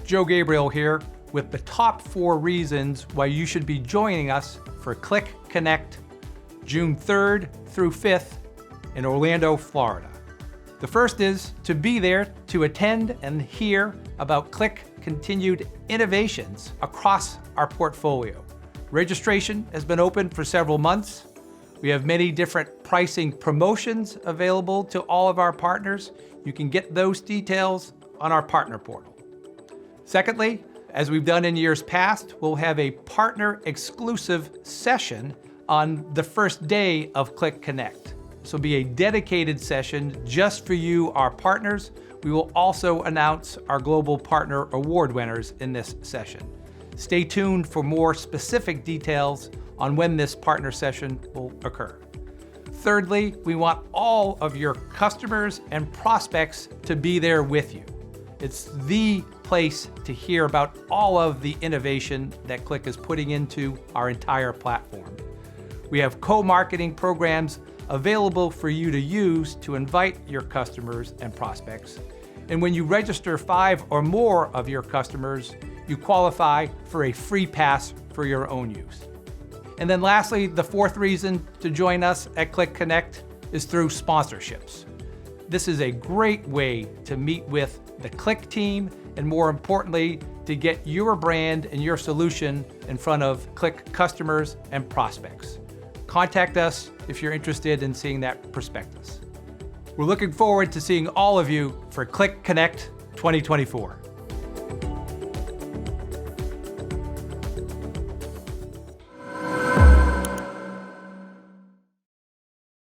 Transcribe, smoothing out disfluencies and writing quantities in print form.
Joe Gabriel here with the top 4 reasons why you should be joining us for Qlik Connect, June 3rd through 5th in Orlando, Florida. The first is to be there to attend and hear about Qlik continued innovations across our portfolio. Registration has been open for several months. We have many different pricing promotions available to all of our partners. You can get those details on our partner portal. Secondly, as we've done in years past, we'll have a partner exclusive session on the first day of Qlik Connect. This will be a dedicated session just for you, our partners. We will also announce our Global Partner Award winners in this session. Stay tuned for more specific details on when this partner session will occur. Thirdly, we want all of your customers and prospects to be there with you. It's the place to hear about all of the innovation that Qlik is putting into our entire platform. We have co-marketing programs available for you to use to invite your customers and prospects. And when you register 5 or more of your customers, you qualify for a free pass for your own use. And then lastly, the 4th reason to join us at Qlik Connect is through sponsorships. This is a great way to meet with the Qlik team and, more importantly, to get your brand and your solution in front of Qlik customers and prospects. Contact us if you're interested in seeing that prospectus. We're looking forward to seeing all of you for Qlik Connect 2024.